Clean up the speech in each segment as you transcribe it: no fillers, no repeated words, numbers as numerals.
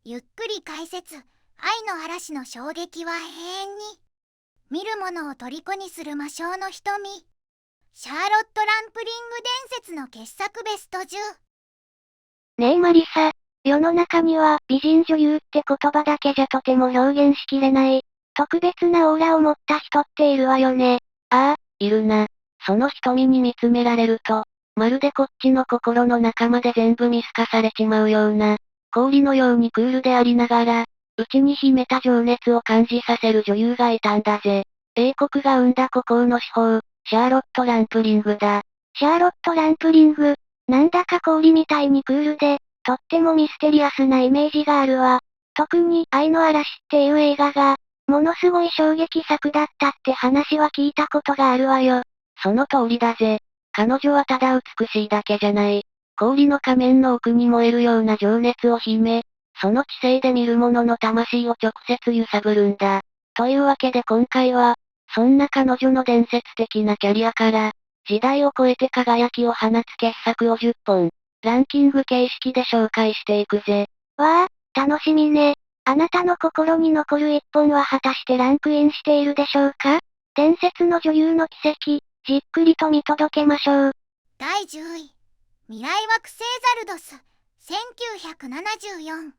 ゆっくり解説。愛の嵐の衝撃は永遠に。見る者を虜にする魔性の瞳。シャーロット・ランプリング伝説の傑作ベスト10。ねえマリサ、世の中には美人女優って言葉だけじゃとても表現しきれない、特別なオーラを持った人っているわよね。ああ、いるな。その瞳に見つめられると、まるでこっちの心の中まで全部見透かされちまうような、氷のようにクールでありながら、内に秘めた情熱を感じさせる女優がいたんだぜ。英国が生んだ孤高の至宝、シャーロット・ランプリングだ。シャーロット・ランプリング、なんだか氷みたいにクールで、とってもミステリアスなイメージがあるわ。特に愛の嵐っていう映画が、ものすごい衝撃作だったって話は聞いたことがあるわよ。その通りだぜ。彼女はただ美しいだけじゃない。氷の仮面の奥に燃えるような情熱を秘め、その知性で見る者の魂を直接揺さぶるんだ。というわけで今回は、そんな彼女の伝説的なキャリアから、時代を超えて輝きを放つ傑作を10本、ランキング形式で紹介していくぜ。わあ、楽しみね。あなたの心に残る一本は果たしてランクインしているでしょうか？伝説の女優の奇跡、じっくりと見届けましょう。第10位。未来惑星ザルドス。1974。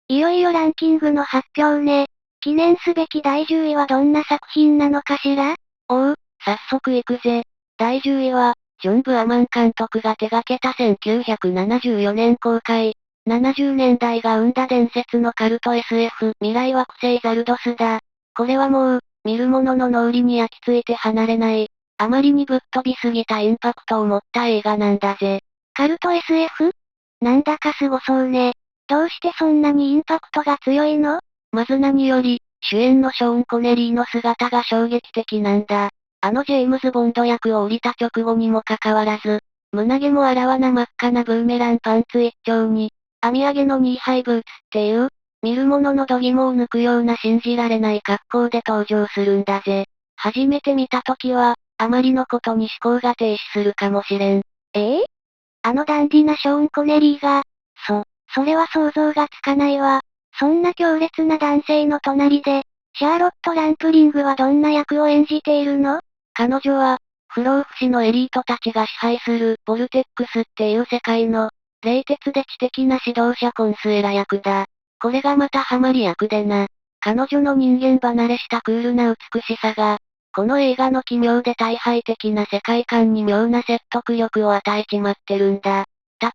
いよいよランキングの発表ね。記念すべき第10位はどんな作品なのかしら？おう、早速行くぜ。第10位は、ジョン・ブアマン監督が手掛けた1974年公開、70年代が生んだ伝説のカルト SF 未来惑星ザルドスだ。これはもう、見る者の脳裏に焼き付いて離れない、あまりにぶっ飛びすぎたインパクトを持った映画なんだぜ。カルト SF？ なんだかすごそうね。どうしてそんなにインパクトが強いの？まず何より、主演のショーン・コネリーの姿が衝撃的なんだ。ジェームズ・ボンド役を降りた直後にもかかわらず、胸毛もあらわな真っ赤なブーメランパンツ一丁に、編み上げのニーハイブーツっていう、見る者の度肝を抜くような信じられない格好で登場するんだぜ。初めて見た時は、あまりのことに思考が停止するかもしれん。あのダンディなショーン・コネリーが、それは想像がつかないわ。そんな強烈な男性の隣で、シャーロット・ランプリングはどんな役を演じているの？彼女は、不老不死のエリートたちが支配するボルテックスっていう世界の、冷徹で知的な指導者コンスエラ役だ。これがまたハマり役でな。彼女の人間離れしたクールな美しさが、この映画の奇妙で大敗的な世界観に妙な説得力を与えちまってるんだ。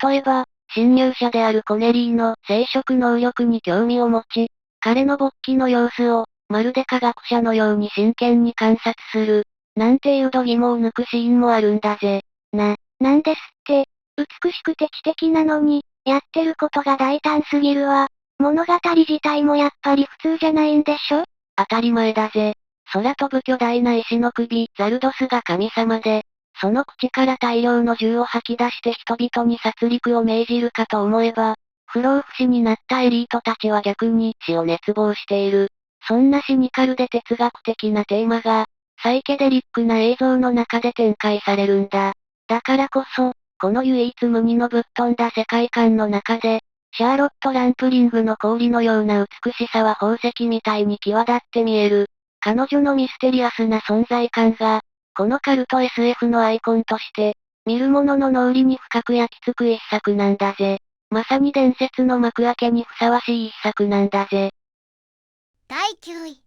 例えば、侵入者であるコネリーの生殖能力に興味を持ち、彼の勃起の様子を、まるで科学者のように真剣に観察する。なんていう度肝を抜くシーンもあるんだぜ。なんですって、美しくて知的なのに、やってることが大胆すぎるわ。物語自体もやっぱり普通じゃないんでしょ？当たり前だぜ。空飛ぶ巨大な石の首、ザルドスが神様で、その口から大量の銃を吐き出して人々に殺戮を命じるかと思えば、不老不死になったエリートたちは逆に死を熱望している。そんなシニカルで哲学的なテーマが、サイケデリックな映像の中で展開されるんだ。だからこそ、この唯一無二のぶっ飛んだ世界観の中で、シャーロット・ランプリングの氷のような美しさは宝石みたいに際立って見える。彼女のミステリアスな存在感が、このカルト SF のアイコンとして、見る者の脳裏に深く焼き付く一作なんだぜ。まさに伝説の幕開けにふさわしい一作なんだぜ。第9位。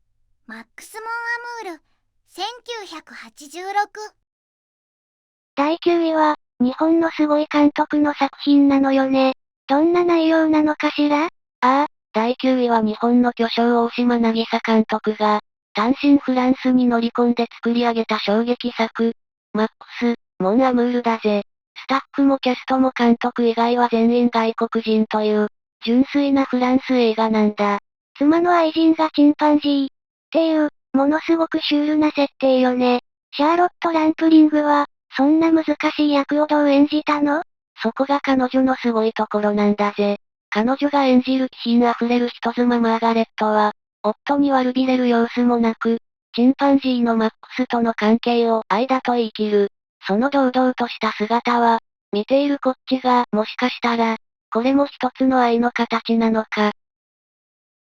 マックス・モン・アムール。1986。第9位は、日本のすごい監督の作品なのよね。どんな内容なのかしら？第9位は日本の巨匠大島渚監督が、単身フランスに乗り込んで作り上げた衝撃作、マックス・モン・アムールだぜ。スタッフもキャストも監督以外は全員外国人という、純粋なフランス映画なんだ。妻の愛人がチンパンジー。っていう、ものすごくシュールな設定よね。シャーロット・ランプリングは、そんな難しい役をどう演じたの？そこが彼女のすごいところなんだぜ。彼女が演じる気品あふれる人妻マーガレットは、夫に悪びれる様子もなく、チンパンジーのマックスとの関係を愛だと言い切る。その堂々とした姿は、見ているこっちが、もしかしたら、これも一つの愛の形なのか、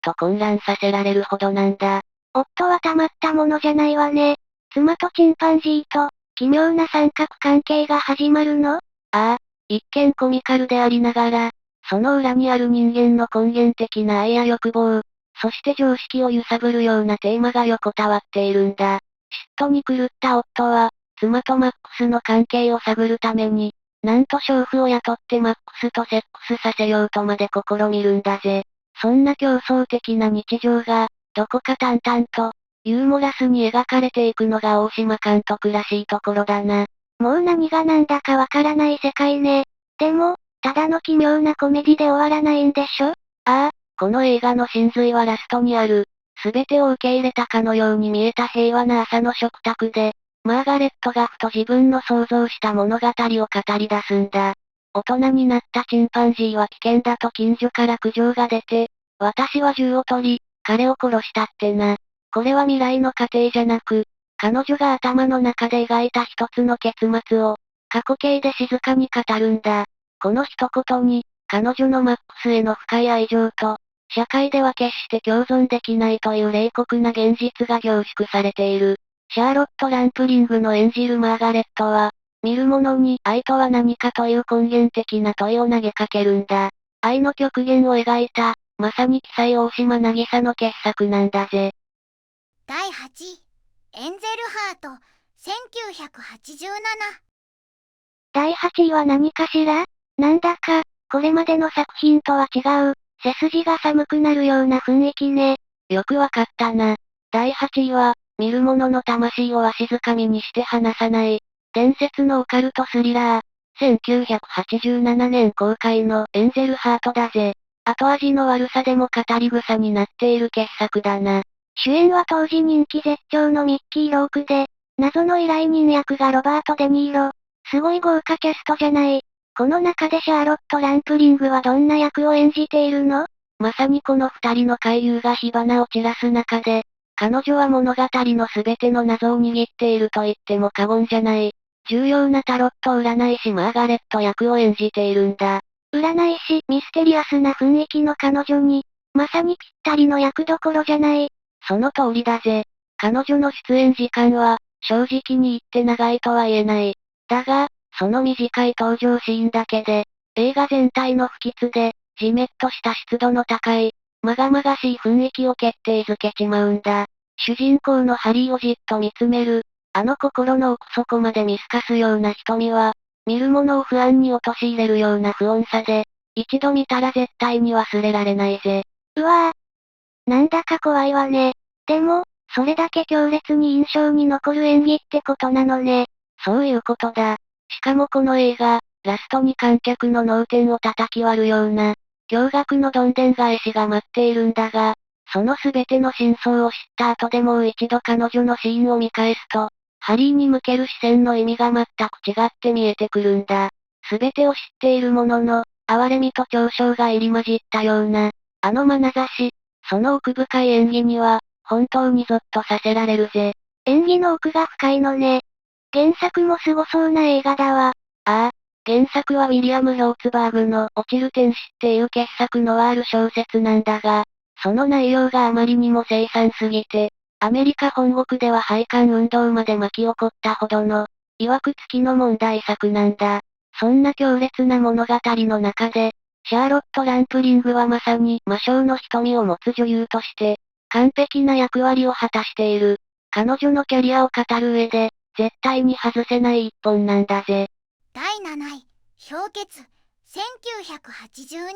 と混乱させられるほどなんだ。夫はたまったものじゃないわね。妻とチンパンジーと、奇妙な三角関係が始まるの？ああ、一見コミカルでありながら、その裏にある人間の根源的な愛や欲望、そして常識を揺さぶるようなテーマが横たわっているんだ。嫉妬に狂った夫は、妻とマックスの関係を探るために、なんと娼婦を雇ってマックスとセックスさせようとまで試みるんだぜ。そんな競争的な日常が、どこか淡々と、ユーモラスに描かれていくのが大島監督らしいところだな。もう何が何だかわからない世界ね。でも、ただの奇妙なコメディで終わらないんでしょ？ああ、この映画の真髄はラストにある。すべてを受け入れたかのように見えた平和な朝の食卓で、マーガレットがふと自分の想像した物語を語り出すんだ。大人になったチンパンジーは危険だと近所から苦情が出て、私は銃を取り、彼を殺したってな。これは未来の過程じゃなく、彼女が頭の中で描いた一つの結末を、過去形で静かに語るんだ。この一言に、彼女のマックスへの深い愛情と、社会では決して共存できないという冷酷な現実が凝縮されている。シャーロット・ランプリングの演じるマーガレットは、見る者に愛とは何かという根源的な問いを投げかけるんだ。愛の極限を描いた、まさに奇才大島渚の傑作なんだぜ。第8位、エンゼルハート、1987。第8位は何かしら？なんだか、これまでの作品とは違う、背筋が寒くなるような雰囲気ね。よくわかったな。第8位は、見る者の魂をわしづかみにして離さない、伝説のオカルトスリラー。1987年公開のエンゼルハートだぜ。後味の悪さでも語り草になっている傑作だな。主演は当時人気絶頂のミッキー・ロークで、謎の依頼人役がロバート・デ・ニーロ。すごい豪華キャストじゃない。この中でシャーロット・ランプリングはどんな役を演じているの？まさにこの二人の怪優が火花を散らす中で、彼女は物語の全ての謎を握っていると言っても過言じゃない。重要なタロット占い師マーガレット役を演じているんだ。占い師、ミステリアスな雰囲気の彼女に、まさにぴったりの役どころじゃない。その通りだぜ。彼女の出演時間は、正直に言って長いとは言えない。だが、その短い登場シーンだけで、映画全体の不吉で、ジメッとした湿度の高い、まがまがしい雰囲気を決定づけちまうんだ。主人公のハリーをじっと見つめる、あの心の奥底まで見透かすような瞳は、見る者を不安に陥れるような不穏さで、一度見たら絶対に忘れられないぜ。うわぁ。なんだか怖いわね。でも、それだけ強烈に印象に残る演技ってことなのね。そういうことだ。しかもこの映画、ラストに観客の脳天を叩き割るような、驚愕のどんでん返しが待っているんだが、その全ての真相を知った後でもう一度彼女のシーンを見返すと、ハリーに向ける視線の意味が全く違って見えてくるんだ。全てを知っているものの、哀れみと嘲笑が入り混じったような、あの眼差し、その奥深い演技には、本当にゾッとさせられるぜ。演技の奥が深いのね。原作もすごそうな映画だわ。ああ、原作はウィリアム・ローツバーグの落ちる天使っていう傑作のワール小説なんだが、その内容があまりにも凄惨すぎて、アメリカ本国では廃刊運動まで巻き起こったほどの、曰く付きの問題作なんだ。そんな強烈な物語の中で、シャーロット・ランプリングはまさに魔性の瞳を持つ女優として、完璧な役割を果たしている。彼女のキャリアを語る上で、絶対に外せない一本なんだぜ。第7位、氷結、1982。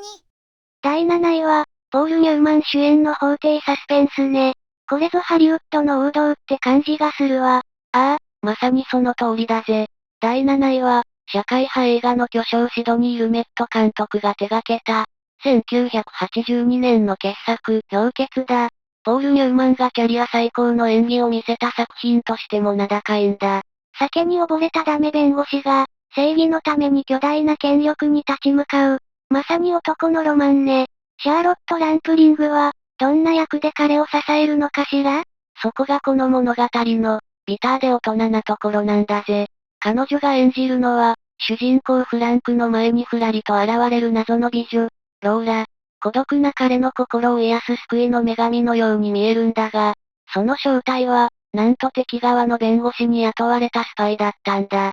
第7位は、ポール・ニューマン主演の法廷サスペンスね。これぞハリウッドの王道って感じがするわ。ああ、まさにその通りだぜ。第7位は、社会派映画の巨匠シドニー・ルメット監督が手掛けた、1982年の傑作、氷結だ。ポール・ニューマンがキャリア最高の演技を見せた作品としても名高いんだ。酒に溺れたダメ弁護士が、正義のために巨大な権力に立ち向かう。まさに男のロマンね。シャーロット・ランプリングは、どんな役で彼を支えるのかしら？そこがこの物語の、ビターで大人なところなんだぜ。彼女が演じるのは、主人公フランクの前にふらりと現れる謎の美女、ローラ。孤独な彼の心を癒す救いの女神のように見えるんだが、その正体は、なんと敵側の弁護士に雇われたスパイだったんだ。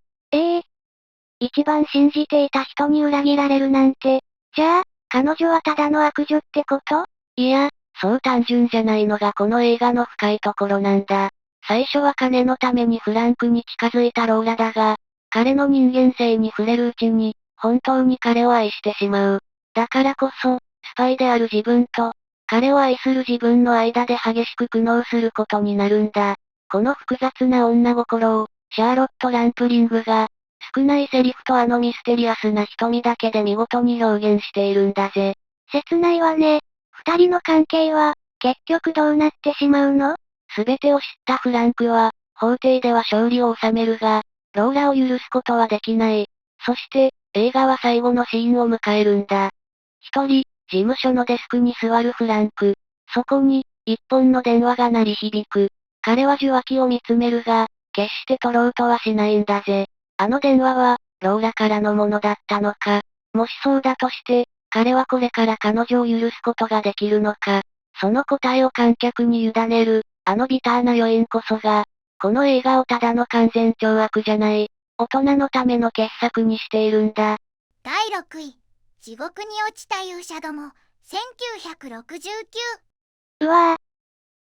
一番信じていた人に裏切られるなんて。じゃあ、彼女はただの悪女ってこと？いや、そう単純じゃないのがこの映画の深いところなんだ。最初は金のためにフランクに近づいたローラだが、彼の人間性に触れるうちに、本当に彼を愛してしまう。だからこそ、スパイである自分と、彼を愛する自分の間で激しく苦悩することになるんだ。この複雑な女心を、シャーロット・ランプリングが、少ないセリフとあのミステリアスな瞳だけで見事に表現しているんだぜ。切ないわね。二人の関係は、結局どうなってしまうの？すべてを知ったフランクは、法廷では勝利を収めるが、ローラを許すことはできない。そして、映画は最後のシーンを迎えるんだ。一人、事務所のデスクに座るフランク。そこに、一本の電話が鳴り響く。彼は受話器を見つめるが、決して取ろうとはしないんだぜ。あの電話は、ローラからのものだったのか。もしそうだとして、彼はこれから彼女を許すことができるのか。その答えを観客に委ねる、あのビターな余韻こそが、この映画をただの完全懲悪じゃない、大人のための傑作にしているんだ。第6位、地獄に落ちた勇者ども、1969。うわぁ。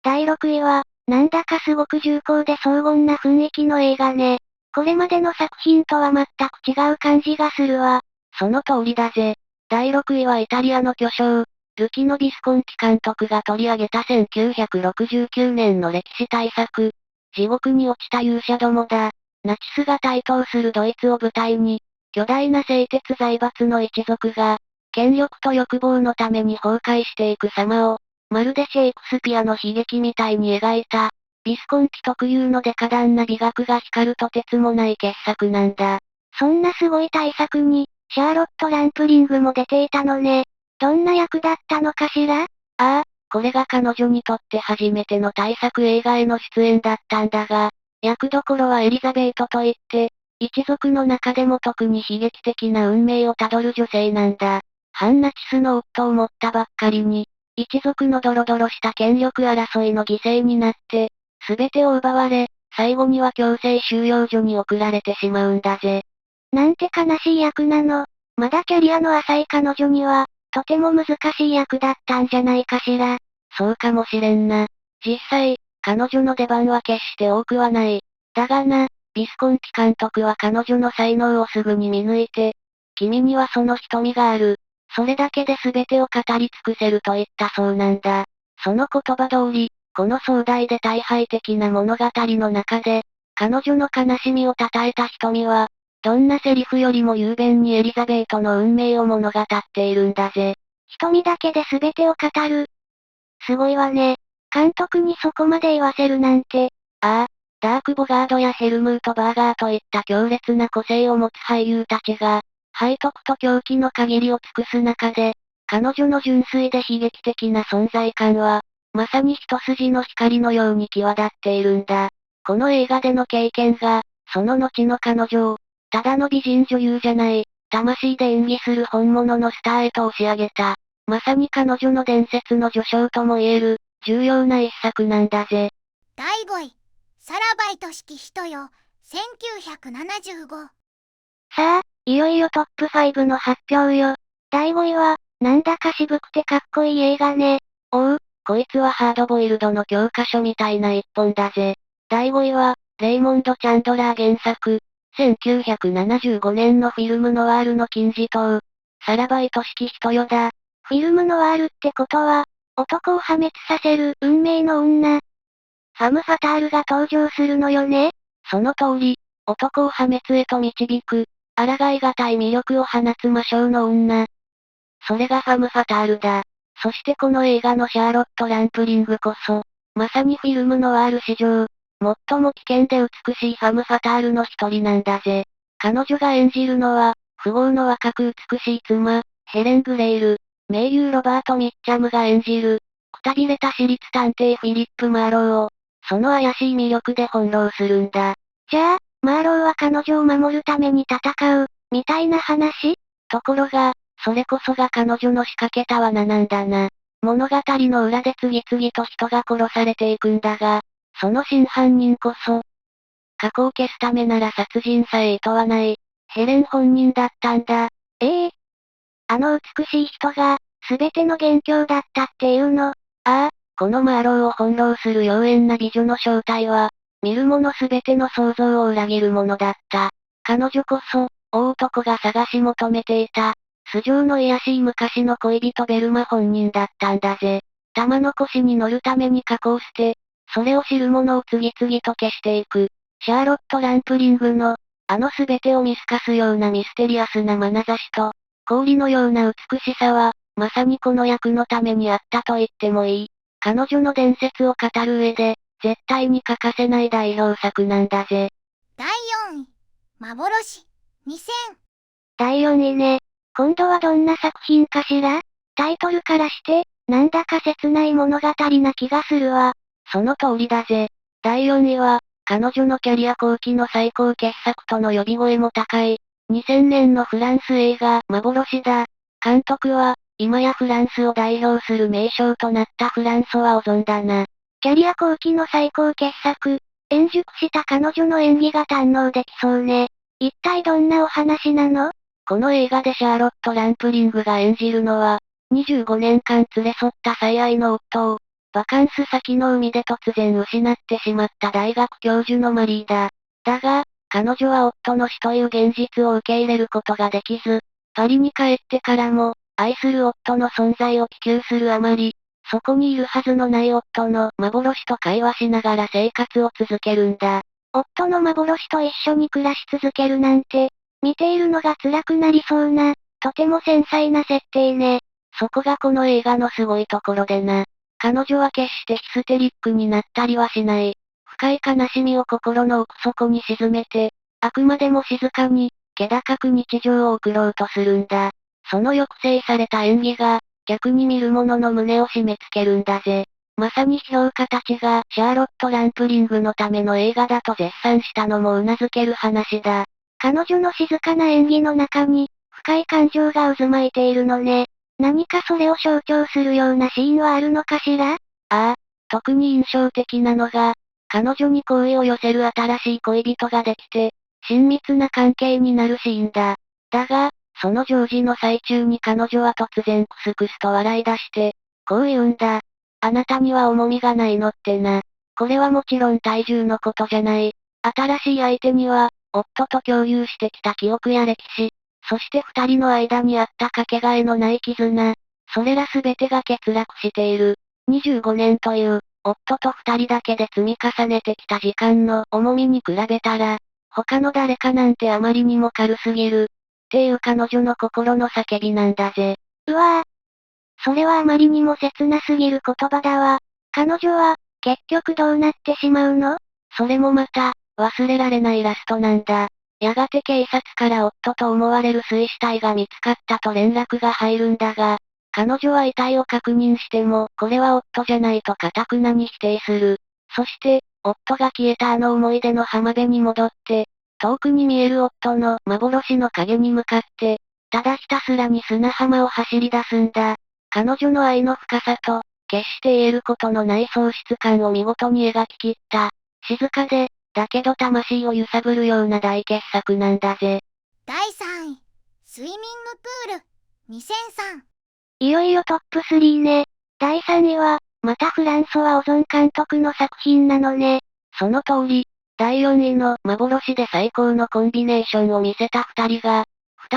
第6位は、なんだかすごく重厚で荘厳な雰囲気の映画ね。これまでの作品とは全く違う感じがするわ。その通りだぜ。第6位はイタリアの巨匠、ルキノ・ビスコンティ監督が取り上げた1969年の歴史大作、地獄に落ちた勇者どもだ。ナチスが台頭するドイツを舞台に、巨大な製鉄財閥の一族が、権力と欲望のために崩壊していく様を、まるでシェイクスピアの悲劇みたいに描いた、ビスコンティ特有のデカダンな美学が光るとてつもない傑作なんだ。そんなすごい大作に、シャーロット・ランプリングも出ていたのね。どんな役だったのかしら？これが彼女にとって初めての大作映画への出演だったんだが、役どころはエリザベートといって、一族の中でも特に悲劇的な運命をたどる女性なんだ。反ナチスの夫を持ったばっかりに、一族のドロドロした権力争いの犠牲になって、すべてを奪われ、最後には強制収容所に送られてしまうんだぜ。なんて悲しい役なの。まだキャリアの浅い彼女には、とても難しい役だったんじゃないかしら。そうかもしれんな。実際、彼女の出番は決して多くはない。だがな、ビスコンティ監督は彼女の才能をすぐに見抜いて、君にはその瞳がある。それだけで全てを語り尽くせると言ったそうなんだ。その言葉通り、この壮大で大敗的な物語の中で、彼女の悲しみを称えた瞳は、どんなセリフよりも雄弁にエリザベートの運命を物語っているんだぜ。瞳だけで全てを語る。すごいわね。監督にそこまで言わせるなんて。ダーク・ボガードやヘルムート・バーガーといった強烈な個性を持つ俳優たちが、背徳と狂気の限りを尽くす中で、彼女の純粋で悲劇的な存在感は、まさに一筋の光のように際立っているんだ。この映画での経験が、その後の彼女を、ただの美人女優じゃない、魂で演技する本物のスターへと押し上げた。まさに彼女の伝説の序章とも言える、重要な一作なんだぜ。第5位、さらば愛しき人よ、1975。さあ、いよいよトップ5の発表よ。第5位は、なんだか渋くてかっこいい映画ね。こいつはハードボイルドの教科書みたいな一本だぜ。第5位は、レイモンド・チャンドラー原作、1975年のフィルムノワールの金字塔、さらば愛しき人よだ。フィルムノワールってことは、男を破滅させる運命の女。ファム・ファタールが登場するのよね。その通り、男を破滅へと導く、抗いがたい魅力を放つ魔性の女。それがファム・ファタールだ。そしてこの映画のシャーロット・ランプリングこそ、まさにフィルムノワール史上、最も危険で美しいファム・ファタールの一人なんだぜ。彼女が演じるのは、富豪の若く美しい妻、ヘレン・グレイル。名優ロバート・ミッチャムが演じる、くたびれた私立探偵フィリップ・マーローを、その怪しい魅力で翻弄するんだ。じゃあ、マーローは彼女を守るために戦う、みたいな話？ところが、それこそが彼女の仕掛けた罠なんだな。物語の裏で次々と人が殺されていくんだが、その真犯人こそ、過去を消すためなら殺人さえ厭わない、ヘレン本人だったんだ。あの美しい人が、すべての元凶だったっていうの。ああ、このマーローを翻弄する妖艶な美女の正体は、見る者すべての想像を裏切るものだった。彼女こそ、大男が探し求めていた、素性の卑しい昔の恋人ベルマ本人だったんだぜ。玉の腰に乗るために過去を捨て、それを知る者を次々と消していく。シャーロット・ランプリングの、あの全てを見透かすようなミステリアスな眼差しと、氷のような美しさは、まさにこの役のためにあったと言ってもいい。彼女の伝説を語る上で、絶対に欠かせない代表作なんだぜ。第4位、幻、2000。第4位ね。今度はどんな作品かしら？タイトルからして、なんだか切ない物語な気がするわ。その通りだぜ。第4位は、彼女のキャリア後期の最高傑作との呼び声も高い、2000年のフランス映画、幻だ。監督は、今やフランスを代表する名将となったフランソワ・オゾンだな。キャリア後期の最高傑作。円熟した彼女の演技が堪能できそうね。一体どんなお話なの？この映画でシャーロット・ランプリングが演じるのは、25年間連れ添った最愛の夫を、バカンス先の海で突然失ってしまった大学教授のマリーだ。だが、彼女は夫の死という現実を受け入れることができず、パリに帰ってからも、愛する夫の存在を希求するあまり、そこにいるはずのない夫の幻と会話しながら生活を続けるんだ。夫の幻と一緒に暮らし続けるなんて、見ているのが辛くなりそうな、とても繊細な設定ね。そこがこの映画のすごいところでな。彼女は決してヒステリックになったりはしない。深い悲しみを心の奥底に沈めて、あくまでも静かに、気高く日常を送ろうとするんだ。その抑制された演技が、逆に見る者の胸を締め付けるんだぜ。まさに批評家たちが、シャーロット・ランプリングのための映画だと絶賛したのも頷ける話だ。彼女の静かな演技の中に、深い感情が渦巻いているのね。何かそれを象徴するようなシーンはあるのかしら？ああ、特に印象的なのが、彼女に好意を寄せる新しい恋人ができて、親密な関係になるシーンだ。だが、その常時の最中に彼女は突然クスクスと笑い出して、こう言うんだ。あなたには重みがないのってな。これはもちろん体重のことじゃない。新しい相手には、夫と共有してきた記憶や歴史、そして二人の間にあったかけがえのない絆。それらすべてが欠落している。25年という、夫と二人だけで積み重ねてきた時間の重みに比べたら、他の誰かなんてあまりにも軽すぎる。っていう彼女の心の叫びなんだぜ。うわぁ。それはあまりにも切なすぎる言葉だわ。彼女は、結局どうなってしまうの？それもまた、忘れられないラストなんだ。やがて警察から夫と思われる水死体が見つかったと連絡が入るんだが、彼女は遺体を確認しても、これは夫じゃないと堅くなに否定する。そして、夫が消えたあの思い出の浜辺に戻って、遠くに見える夫の幻の影に向かって、ただひたすらに砂浜を走り出すんだ。彼女の愛の深さと、決して言えることのない喪失感を見事に描き切った。静かで、だけど魂を揺さぶるような大傑作なんだぜ。第3位、スイミングプール、2003。いよいよトップ3ね。第3位は、またフランソワ・オゾン監督の作品なのね。その通り、第4位の幻で最高のコンビネーションを見せた二人が、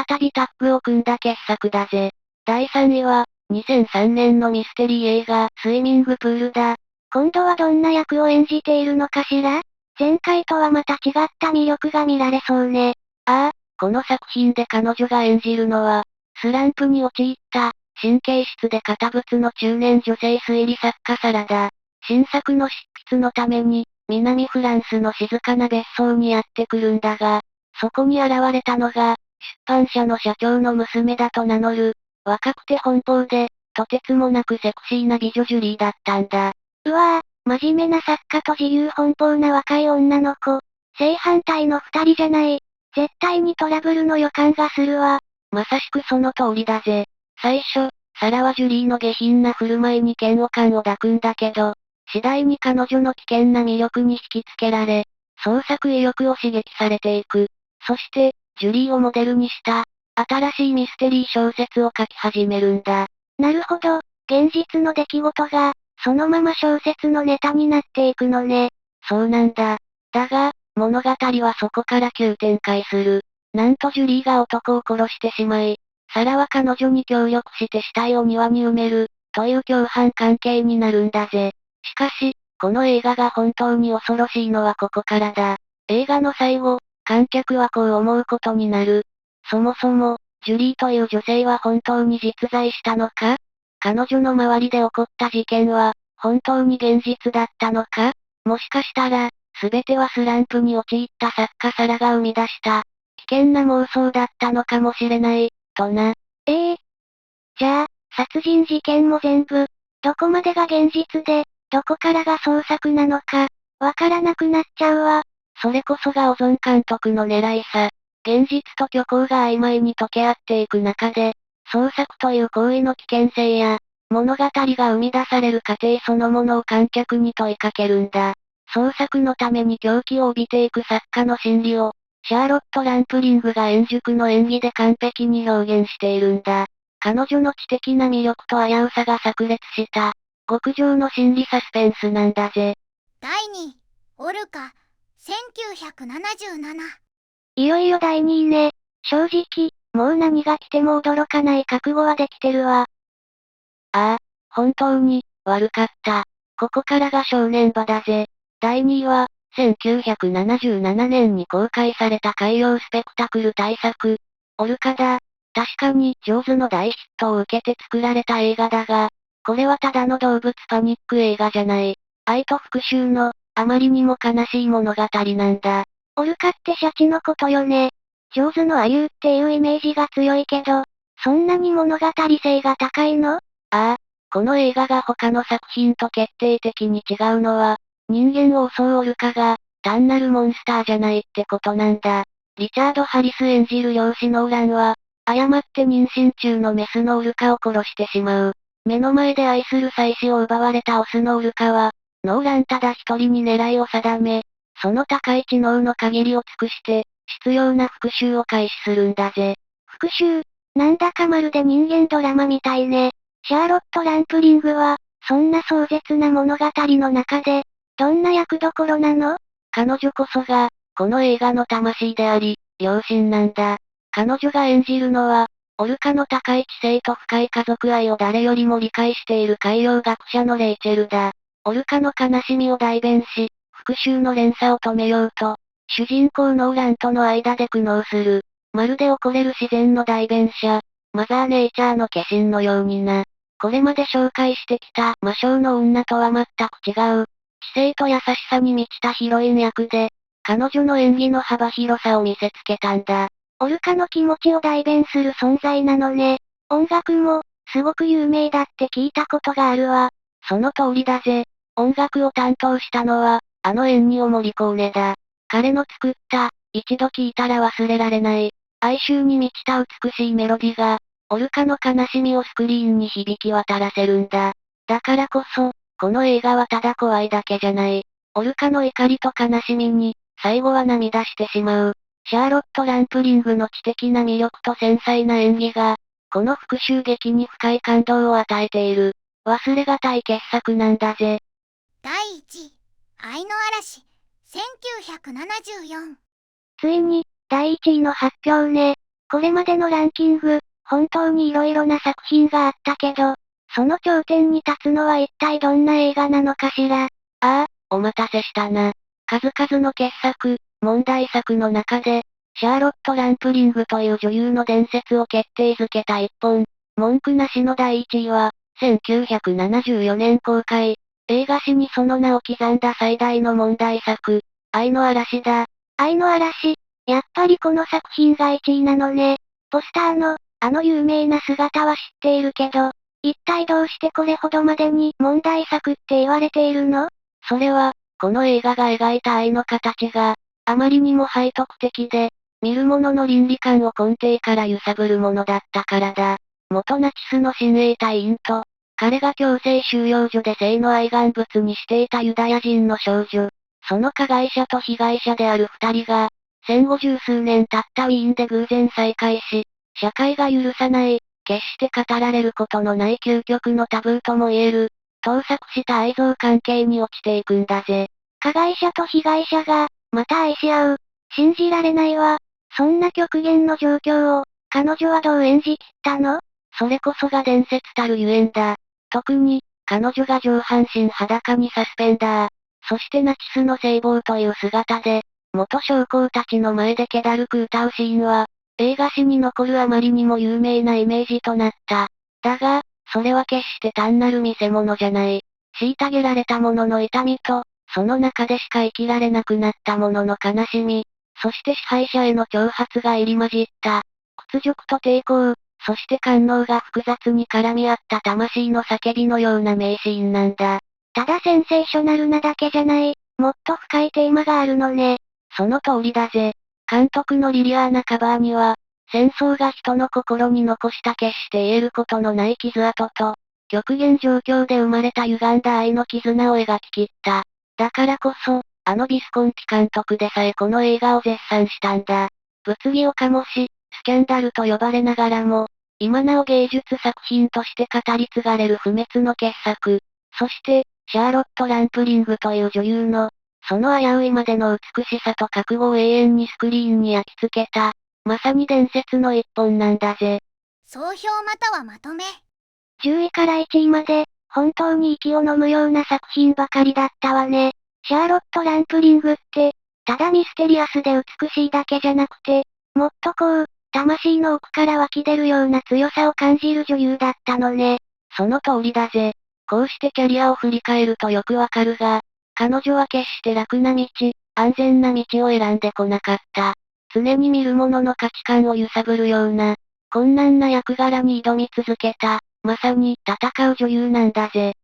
再びタッグを組んだ傑作だぜ。第3位は、2003年のミステリー映画、スイミングプールだ。今度はどんな役を演じているのかしら？前回とはまた違った魅力が見られそうね。ああ、この作品で彼女が演じるのは、スランプに陥った、神経質で堅物の中年女性推理作家サラダ。新作の執筆のために、南フランスの静かな別荘にやってくるんだが、そこに現れたのが、出版社の社長の娘だと名乗る、若くて奔放で、とてつもなくセクシーな美女ジュリーだったんだ。うわぁ、真面目な作家と自由奔放な若い女の子。正反対の二人じゃない。絶対にトラブルの予感がするわ。まさしくその通りだぜ。最初、サラはジュリーの下品な振る舞いに嫌悪感を抱くんだけど、次第に彼女の危険な魅力に引きつけられ、創作意欲を刺激されていく。そして、ジュリーをモデルにした、新しいミステリー小説を書き始めるんだ。なるほど、現実の出来事が、そのまま小説のネタになっていくのね。そうなんだ。だが、物語はそこから急展開する。なんとジュリーが男を殺してしまい、サラは彼女に協力して死体を庭に埋める、という共犯関係になるんだぜ。しかし、この映画が本当に恐ろしいのはここからだ。映画の最後、観客はこう思うことになる。そもそも、ジュリーという女性は本当に実在したのか？彼女の周りで起こった事件は、本当に現実だったのか？もしかしたら、すべてはスランプに陥った作家サラが生み出した、危険な妄想だったのかもしれない、とな。じゃあ、殺人事件も全部、どこまでが現実で、どこからが創作なのか、わからなくなっちゃうわ。それこそが小園監督の狙いさ。現実と虚構が曖昧に溶け合っていく中で、創作という行為の危険性や、物語が生み出される過程そのものを観客に問いかけるんだ。創作のために狂気を帯びていく作家の心理を、シャーロット・ランプリングが円熟の演技で完璧に表現しているんだ。彼女の知的な魅力と危うさが炸裂した、極上の心理サスペンスなんだぜ。第2位、オルカ、1977。いよいよ第2位ね。正直、もう何が来ても驚かない覚悟はできてるわ。ああ、本当に、悪かった。ここからが正念場だぜ。第2位は、1977年に公開された海洋スペクタクル大作、オルカだ。確かに、ジョーズの大ヒットを受けて作られた映画だが、これはただの動物パニック映画じゃない。愛と復讐の、あまりにも悲しい物語なんだ。オルカってシャチのことよね。上手のアユーっていうイメージが強いけど、そんなに物語性が高いの？ああ、この映画が他の作品と決定的に違うのは、人間を襲うオルカが、単なるモンスターじゃないってことなんだ。リチャード・ハリス演じる漁師ノーランは、誤って妊娠中のメスのオルカを殺してしまう。目の前で愛する妻子を奪われたオスのオルカは、ノーランただ一人に狙いを定め、その高い知能の限りを尽くして、執拗な復讐を開始するんだぜ。復讐、なんだかまるで人間ドラマみたいね。シャーロット・ランプリングは、そんな壮絶な物語の中で、どんな役どころなの？彼女こそが、この映画の魂であり、良心なんだ。彼女が演じるのは、オルカの高い知性と深い家族愛を誰よりも理解している海洋学者のレイチェルだ。オルカの悲しみを代弁し、復讐の連鎖を止めようと、主人公ノーランとの間で苦悩する。まるで起これる自然の代弁者、マザーネイチャーの化身のようにな。これまで紹介してきた魔性の女とは全く違う。知性と優しさに満ちたヒロイン役で、彼女の演技の幅広さを見せつけたんだ。オルカの気持ちを代弁する存在なのね。音楽も、すごく有名だって聞いたことがあるわ。その通りだぜ。音楽を担当したのは、あのエンニオ・モリコーネだ。彼の作った、一度聴いたら忘れられない、哀愁に満ちた美しいメロディが、オルカの悲しみをスクリーンに響き渡らせるんだ。だからこそ、この映画はただ怖いだけじゃない。オルカの怒りと悲しみに、最後は涙してしまう。シャーロット・ランプリングの知的な魅力と繊細な演技が、この復讐劇に深い感動を与えている。忘れがたい傑作なんだぜ。第1位、愛の嵐、1974。ついに、第1位の発表ね。これまでのランキング、本当に色々な作品があったけど、その頂点に立つのは一体どんな映画なのかしら。ああ、お待たせしたな。数々の傑作、問題作の中で、シャーロット・ランプリングという女優の伝説を決定づけた一本、文句なしの第1位は、1974年公開、映画史にその名を刻んだ最大の問題作、愛の嵐だ。愛の嵐、やっぱりこの作品が1位なのね。ポスターの、あの有名な姿は知っているけど、一体どうしてこれほどまでに問題作って言われているの？それは、この映画が描いた愛の形が、あまりにも背徳的で、見る者の倫理観を根底から揺さぶるものだったからだ。元ナチスの親衛隊員と、彼が強制収容所で性の愛玩物にしていたユダヤ人の少女、その加害者と被害者である二人が、戦後十数年経ったウィーンで偶然再会し、社会が許さない、決して語られることのない究極のタブーとも言える、盗作した愛憎関係に落ちていくんだぜ。加害者と被害者が、また愛し合う。信じられないわ。そんな極限の状況を、彼女はどう演じ切ったの？それこそが伝説たるゆえんだ。特に、彼女が上半身裸にサスペンダー、そしてナチスの聖母という姿で、元将校たちの前で気だるく歌うシーンは、映画史に残るあまりにも有名なイメージとなった。だが、それは決して単なる見せ物じゃない。虐げられた者の痛みと、その中でしか生きられなくなった者の悲しみ、そして支配者への挑発が入り混じった。屈辱と抵抗、そして官能が複雑に絡み合った魂の叫びのような名シーンなんだ。ただセンセーショナルなだけじゃない、もっと深いテーマがあるのね。その通りだぜ。監督のリリアーナ・カバーには、戦争が人の心に残した決して言えることのない傷跡と、極限状況で生まれた歪んだ愛の絆を描き切った。だからこそ、あのビスコンティ監督でさえこの映画を絶賛したんだ。物議を醸し、スキャンダルと呼ばれながらも、今なお芸術作品として語り継がれる不滅の傑作。そして、シャーロット・ランプリングという女優の、その危ういまでの美しさと覚悟を永遠にスクリーンに焼き付けた、まさに伝説の一本なんだぜ。総評またはまとめ。10位から1位まで、本当に息を飲むような作品ばかりだったわね。シャーロット・ランプリングって、ただミステリアスで美しいだけじゃなくて、もっとこう、魂の奥から湧き出るような強さを感じる女優だったのね。その通りだぜ。こうしてキャリアを振り返るとよくわかるが、彼女は決して楽な道、安全な道を選んでこなかった。常に見る者の価値観を揺さぶるような、困難な役柄に挑み続けた、まさに戦う女優なんだぜ。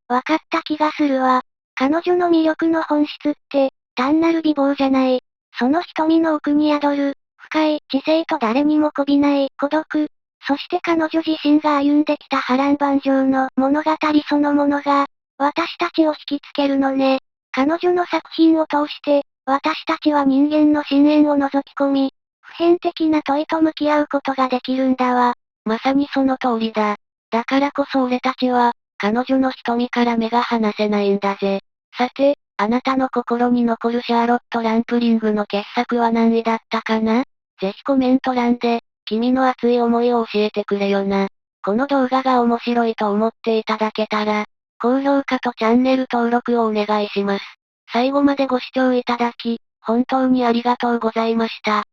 わかった気がするわ。彼女の魅力の本質って、単なる美貌じゃない。その瞳の奥に宿る、深い知性と誰にもこびない孤独。そして彼女自身が歩んできた波乱万丈の物語そのものが、私たちを引きつけるのね。彼女の作品を通して、私たちは人間の深淵を覗き込み、普遍的な問いと向き合うことができるんだわ。まさにその通りだ。だからこそ俺たちは、彼女の瞳から目が離せないんだぜ。さて、あなたの心に残るシャーロット・ランプリングの傑作は何位だったかな？ぜひコメント欄で、君の熱い思いを教えてくれよな。この動画が面白いと思っていただけたら、高評価とチャンネル登録をお願いします。最後までご視聴いただき、本当にありがとうございました。